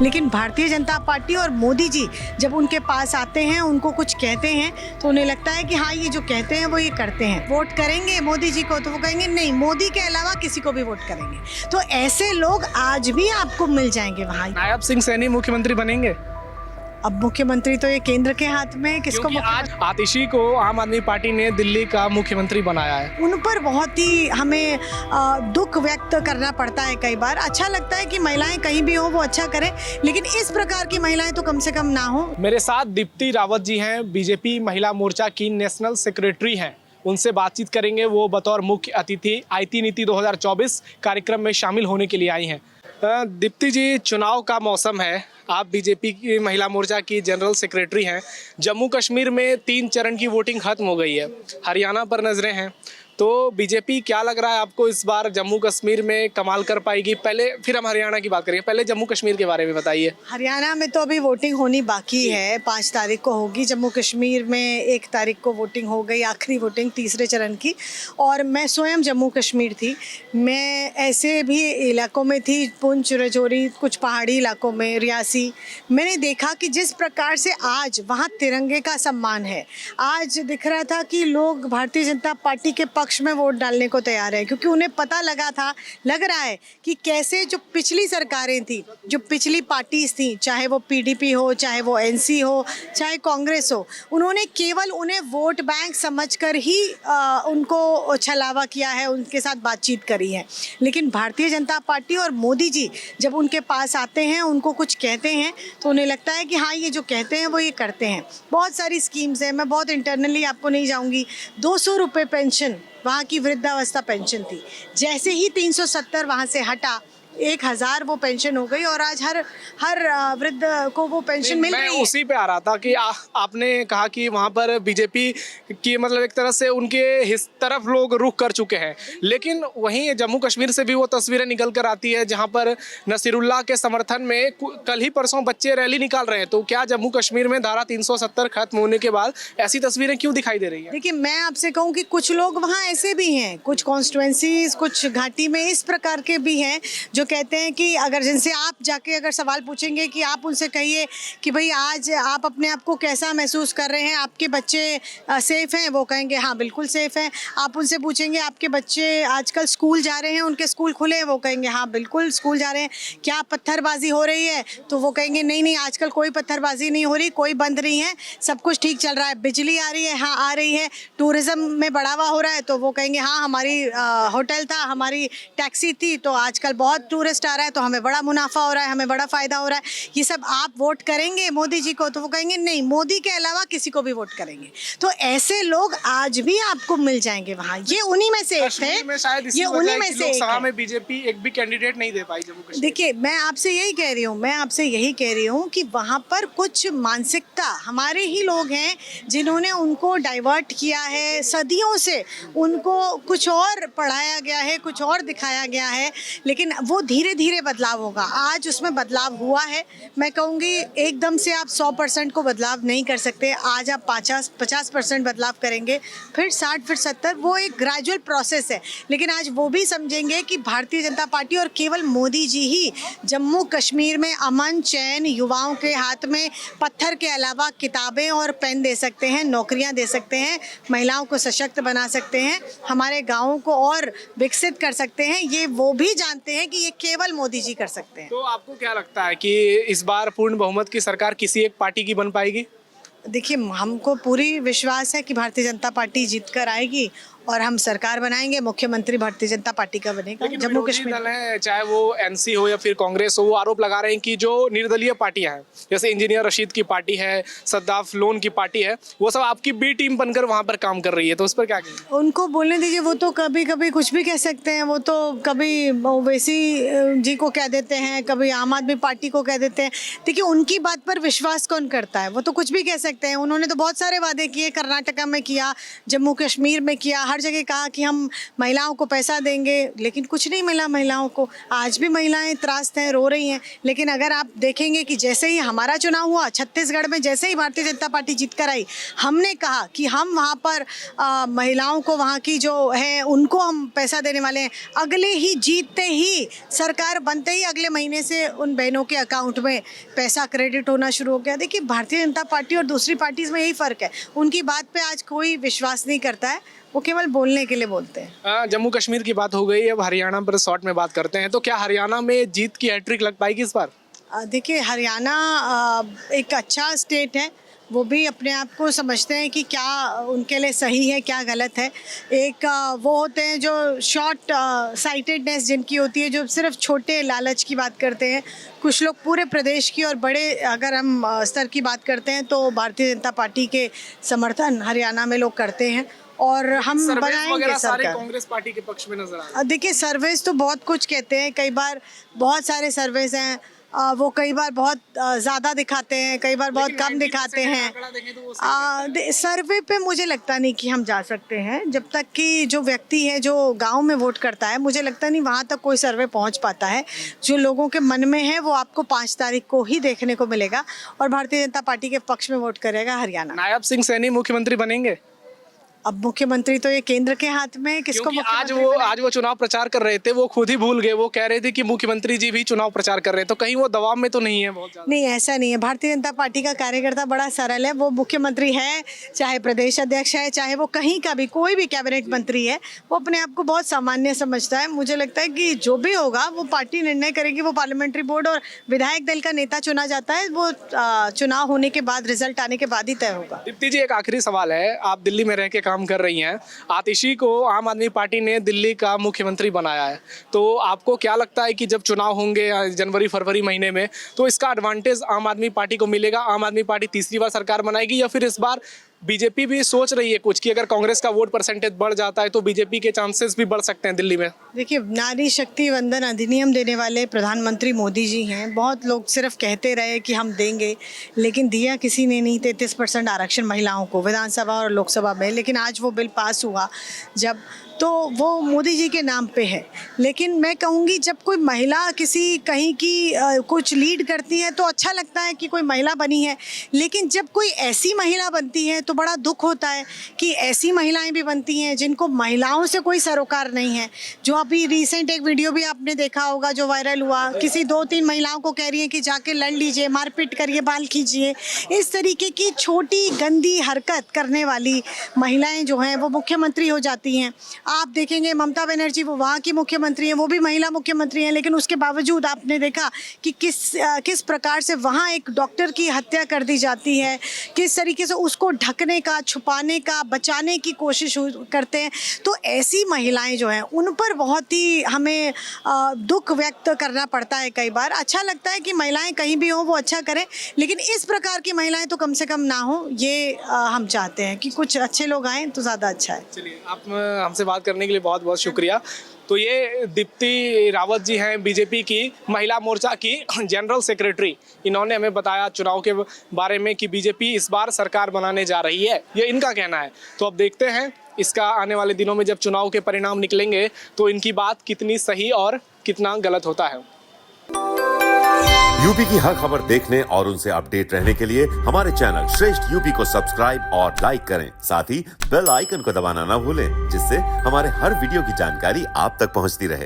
लेकिन भारतीय जनता पार्टी और मोदी जी जब उनके पास आते हैं, उनको कुछ कहते हैं तो उन्हें लगता है कि हाँ, ये जो कहते हैं वो ये करते हैं। वोट करेंगे मोदी जी को तो वो कहेंगे नहीं, मोदी के अलावा किसी को भी वोट करेंगे। तो ऐसे लोग आज भी आपको मिल जाएंगे वहाँ। नायब सिंह सैनी मुख्यमंत्री बनेंगे? अब मुख्यमंत्री तो ये केंद्र के हाथ में है, किसको आज आतिशी को आम आदमी पार्टी ने दिल्ली का मुख्यमंत्री बनाया है। उन पर बहुत ही हमें दुख व्यक्त करना पड़ता है। कई बार अच्छा लगता है कि महिलाएं कहीं भी हो वो अच्छा करें, लेकिन इस प्रकार की महिलाएं तो कम से कम ना हो। मेरे साथ दीप्ति रावत जी हैं, बीजेपी महिला मोर्चा की नेशनल सेक्रेटरी हैं। उनसे बातचीत करेंगे। वो बतौर मुख्य अतिथि आईटी नीति 2024 कार्यक्रम में शामिल होने के लिए आई हैं। दीप्ति जी, चुनाव का मौसम है, आप बीजेपी की महिला मोर्चा की जनरल सेक्रेटरी हैं। जम्मू कश्मीर में 3 चरण की वोटिंग खत्म हो गई है, हरियाणा पर नजरें हैं, तो बीजेपी क्या लग रहा है आपको इस बार जम्मू कश्मीर में कमाल कर पाएगी? पहले फिर हम हरियाणा की बात करेंगे, पहले जम्मू कश्मीर के बारे में बताइए। हरियाणा में तो अभी वोटिंग होनी बाकी है, 5 तारीख को होगी। जम्मू कश्मीर में 1 तारीख को वोटिंग हो गई, आखिरी वोटिंग तीसरे चरण की। और मैं स्वयं जम्मू कश्मीर थी, मैं ऐसे भी इलाकों में थी, पुंछ, राजौरी, कुछ पहाड़ी इलाकों में, रियासी। मैंने देखा कि जिस प्रकार से आज वहाँ तिरंगे का सम्मान है, आज दिख रहा था कि लोग भारतीय जनता पार्टी के पक्ष में वोट डालने को तैयार है, क्योंकि उन्हें पता लग रहा है कि कैसे जो पिछली सरकारें थी, जो पिछली पार्टीज थी, चाहे वो पीडीपी हो, चाहे वो एनसी हो, चाहे कांग्रेस हो, उन्होंने केवल उन्हें वोट बैंक समझकर ही उनको छलावा किया है, उनके साथ बातचीत करी है। लेकिन भारतीय जनता पार्टी और मोदी जी जब उनके पास आते हैं, उनको कुछ कहते हैं तो उन्हें लगता है कि हाँ, ये जो कहते हैं वो ये करते हैं। बहुत सारी स्कीम्स हैं, मैं बहुत इंटरनली आपको नहीं जाऊँगी। 200 रुपये पेंशन, वहाँ की वृद्धावस्था पेंशन थी, जैसे ही 370 वहाँ से हटा, 1000 वो पेंशन हो गई और आज हर वृद्ध को वो पेंशन मिल रही है। उसी पे आ रहा था कि आपने कहा कि वहाँ पर बीजेपी की मतलब एक तरह से उनके इस तरफ लोग रुख कर चुके हैं, लेकिन वहीं जम्मू कश्मीर से भी वो तस्वीरें निकल कर आती है जहाँ पर नसीरुल्लाह के समर्थन में कल ही परसों बच्चे रैली निकाल रहे हैं। तो क्या जम्मू कश्मीर में धारा 370 खत्म होने के बाद ऐसी तस्वीरें क्यों दिखाई दे रही है? देखिए, मैं आपसे कहूँ कि कुछ लोग वहाँ ऐसे भी हैं, कुछ कॉन्स्टिट्यूएंसीज, कुछ घाटी में इस प्रकार के भी हैं जो कहते हैं कि अगर जिनसे आप जाके अगर सवाल पूछेंगे कि आप उनसे कहिए कि भाई आज आप अपने आप को कैसा महसूस कर रहे हैं, आपके बच्चे सेफ़ हैं, वो कहेंगे हाँ बिल्कुल सेफ़ हैं। आप उनसे पूछेंगे आपके बच्चे आजकल स्कूल जा रहे हैं, उनके स्कूल खुले हैं, वो कहेंगे हाँ बिल्कुल स्कूल जा रहे हैं। क्या पत्थरबाजी हो रही है? तो वो कहेंगे नहीं नहीं, आजकल कोई पत्थरबाजी नहीं हो रही, कोई बंद नहीं है, सब कुछ ठीक चल रहा है। बिजली आ रही है? हाँ आ रही है। टूरिज़्म में बढ़ावा हो रहा है? तो वो कहेंगे हाँ, हमारी होटल था, हमारी टैक्सी थी, तो आजकल बहुत टूरिस्ट आ रहा है, तो हमें बड़ा मुनाफा हो रहा है, हमें बड़ा फ़ायदा हो रहा है। ये सब आप वोट करेंगे मोदी जी को? तो वो कहेंगे नहीं, मोदी के अलावा किसी को भी वोट करेंगे। तो ऐसे लोग आज भी आपको मिल जाएंगे वहाँ। ये उन्हीं में से एक है, ये उन्हीं में से एक है। में बीजेपी एक भी कैंडिडेट नहीं दे पाई जम्मू कश्मीर। देखिए, मैं आपसे यही कह रही हूँ कि वहाँ पर कुछ मानसिकता हमारे ही लोग हैं जिन्होंने उनको डाइवर्ट किया है। सदियों से उनको कुछ और पढ़ाया गया है, कुछ और दिखाया गया है, लेकिन वो धीरे धीरे बदलाव होगा। आज उसमें बदलाव हुआ है। मैं कहूँगी एकदम से आप 100% को बदलाव नहीं कर सकते। आज आप 50% बदलाव करेंगे, फिर 60, फिर 70, वो एक ग्रेजुअल प्रोसेस है। लेकिन आज वो भी समझेंगे कि भारतीय जनता पार्टी और केवल मोदी जी ही जम्मू कश्मीर में अमन, चैन, युवाओं के हाथ में पत्थर के अलावा किताबें और पेन दे सकते हैं, नौकरियां दे सकते हैं, महिलाओं को सशक्त बना सकते हैं, हमारे गाँवों को और विकसित कर सकते हैं। ये वो भी जानते हैं कि ये केवल मोदी जी कर सकते हैं। तो आपको क्या लगता है कि इस बार पूर्ण बहुमत की सरकार किसी एक पार्टी की बन पाएगी? देखिए, हमको पूरी विश्वास है कि भारतीय जनता पार्टी जीत कर आएगी और हम सरकार बनाएंगे। मुख्यमंत्री भारतीय जनता पार्टी का बनेगा। जम्मू कश्मीर दल है, चाहे वो एनसी हो या फिर कांग्रेस हो, वो आरोप लगा रहे हैं कि जो निर्दलीय पार्टियां हैं, जैसे इंजीनियर रशीद की पार्टी है, सद्दाफ लोन की पार्टी है, वो सब आपकी बी टीम बनकर वहां पर काम कर रही है। तो उस पर क्या कहेंगे? उनको बोलने दीजिए, वो तो कभी कभी कुछ भी कह सकते हैं। वो तो कभी ओवैसी जी को कह देते हैं, कभी आम आदमी पार्टी को कह देते हैं। देखिए, उनकी बात पर विश्वास कौन करता है? वो तो कुछ भी कह सकते हैं। उन्होंने तो बहुत सारे वादे किए, कर्नाटका में किया, जम्मू कश्मीर में किया, हर जगह कहा कि हम महिलाओं को पैसा देंगे, लेकिन कुछ नहीं मिला महिलाओं को। आज भी महिलाएं त्रस्त हैं, रो रही हैं। लेकिन अगर आप देखेंगे कि जैसे ही हमारा चुनाव हुआ छत्तीसगढ़ में, जैसे ही भारतीय जनता पार्टी जीत कर आई, हमने कहा कि हम वहाँ पर महिलाओं को, वहाँ की जो है उनको हम पैसा देने वाले हैं। अगले ही जीतते ही, सरकार बनते ही अगले महीने से उन बहनों के अकाउंट में पैसा क्रेडिट होना शुरू हो गया। देखिए, भारतीय जनता पार्टी और दूसरी पार्टीज में यही फ़र्क है, उनकी बात पे आज कोई विश्वास नहीं करता है, वो केवल बोलने के लिए बोलते हैं। जम्मू कश्मीर की बात हो गई, अब हरियाणा पर शॉर्ट में बात करते हैं। तो क्या हरियाणा में जीत की हैट्रिक लग पाएगी इस बार? देखिए, हरियाणा एक अच्छा स्टेट है, वो भी अपने आप को समझते हैं कि क्या उनके लिए सही है, क्या गलत है। एक वो होते हैं जो शॉर्ट साइटेडनेस जिनकी होती है, जो सिर्फ छोटे लालच की बात करते हैं। कुछ लोग पूरे प्रदेश की और बड़े अगर हम स्तर की बात करते हैं तो भारतीय जनता पार्टी के समर्थन हरियाणा में लोग करते हैं और हम बनाएंगे सरकार। कांग्रेस पार्टी के पक्ष में नजर आ रहा है। देखिए, सर्वेस तो बहुत कुछ कहते हैं, कई बार बहुत सारे सर्वेस हैं, वो कई बार बहुत ज़्यादा दिखाते हैं, कई बार बहुत कम दिखाते हैं। सर्वे पे मुझे लगता नहीं कि हम जा सकते हैं, जब तक कि जो व्यक्ति है जो गांव में वोट करता है, मुझे लगता नहीं वहाँ तक कोई सर्वे पहुँच पाता है। जो लोगों के मन में है वो आपको 5 तारीख को ही देखने को मिलेगा और भारतीय जनता पार्टी के पक्ष में वोट करेगा हरियाणा। नायब सिंह सैनी मुख्यमंत्री बनेंगे? अब मुख्यमंत्री तो ये केंद्र के हाथ में है, किसको आज वो चुनाव प्रचार कर रहे थे, वो खुद ही भूल गए। वो कह रहे थे कि मुख्यमंत्री जी भी चुनाव प्रचार कर रहे हैं, तो कहीं वो दबाव में तो नहीं है बहुत ज्यादा? नहीं, ऐसा नहीं है। भारतीय जनता पार्टी का कार्यकर्ता बड़ा सरल है। वो मुख्यमंत्री है, चाहे प्रदेश अध्यक्ष है, चाहे वो कहीं का भी कोई भी कैबिनेट मंत्री है, वो अपने आप को बहुत सामान्य समझता है। मुझे लगता है कि जो भी होगा वो पार्टी निर्णय करेगी। वो पार्लियामेंट्री बोर्ड और विधायक दल का नेता चुना जाता है, वो चुनाव होने के बाद, रिजल्ट आने के बाद ही तय होगा। दीप्ति जी, एक आखिरी सवाल है। आप दिल्ली में रह के काम कर रही हैं, आतिशी को आम आदमी पार्टी ने दिल्ली का मुख्यमंत्री बनाया है, तो आपको क्या लगता है कि जब चुनाव होंगे जनवरी फरवरी महीने में, तो इसका एडवांटेज आम आदमी पार्टी को मिलेगा? आम आदमी पार्टी तीसरी बार सरकार बनाएगी, या फिर इस बार बीजेपी भी सोच रही है कुछ कि अगर कांग्रेस का वोट परसेंटेज बढ़ जाता है तो बीजेपी के चांसेस भी बढ़ सकते हैं दिल्ली में? देखिए, नारी शक्ति वंदन अधिनियम देने वाले प्रधानमंत्री मोदी जी हैं। बहुत लोग सिर्फ कहते रहे कि हम देंगे, लेकिन दिया किसी ने नहीं। 33% आरक्षण महिलाओं को विधानसभा और लोकसभा में, लेकिन आज वो बिल पास हुआ जब, तो वो मोदी जी के नाम पे है। लेकिन मैं कहूँगी, जब कोई महिला किसी कहीं की कुछ लीड करती है तो अच्छा लगता है कि कोई महिला बनी है, लेकिन जब कोई ऐसी महिला बनती है तो बड़ा दुख होता है कि ऐसी महिलाएं भी बनती हैं जिनको महिलाओं से कोई सरोकार नहीं है। जो अभी रिसेंट एक वीडियो भी आपने देखा होगा जो वायरल हुआ, किसी 2-3 महिलाओं को कह रही है कि जाके लड़ लीजिए, मारपीट करिए, बाल खींचिए। इस तरीके की छोटी गंदी हरकत करने वाली महिलाएं जो हैं वो मुख्यमंत्री हो जाती हैं। आप देखेंगे ममता बनर्जी, वो वहाँ की मुख्यमंत्री हैं, वो भी महिला मुख्यमंत्री हैं, लेकिन उसके बावजूद आपने देखा कि किस प्रकार से वहाँ एक डॉक्टर की हत्या कर दी जाती है, किस तरीके से उसको ढकने का, छुपाने का, बचाने की कोशिश करते हैं। तो ऐसी महिलाएं जो हैं उन पर बहुत ही हमें दुख व्यक्त करना पड़ता है। कई बार अच्छा लगता है कि महिलाएं कहीं भी हों वो अच्छा करें, लेकिन इस प्रकार की महिलाएं तो कम से कम ना हो, ये हम चाहते हैं कि कुछ अच्छे लोग आएँ तो ज़्यादा अच्छा है। चलिए, आप हमसे बात करने के लिए बहुत बहुत शुक्रिया। तो ये दीप्ति रावत जी हैं, बीजेपी की महिला मोर्चा की जनरल सेक्रेटरी। इन्होंने हमें बताया चुनाव के बारे में कि बीजेपी इस बार सरकार बनाने जा रही है, ये इनका कहना है। तो अब देखते हैं इसका आने वाले दिनों में जब चुनाव के परिणाम निकलेंगे तो इनकी बात कितनी सही और कितना गलत होता है। यूपी की हर खबर देखने और उनसे अपडेट रहने के लिए हमारे चैनल श्रेष्ठ यूपी को सब्सक्राइब और लाइक करें। साथ ही बेल आइकन को दबाना ना भूलें, जिससे हमारे हर वीडियो की जानकारी आप तक पहुंचती रहे।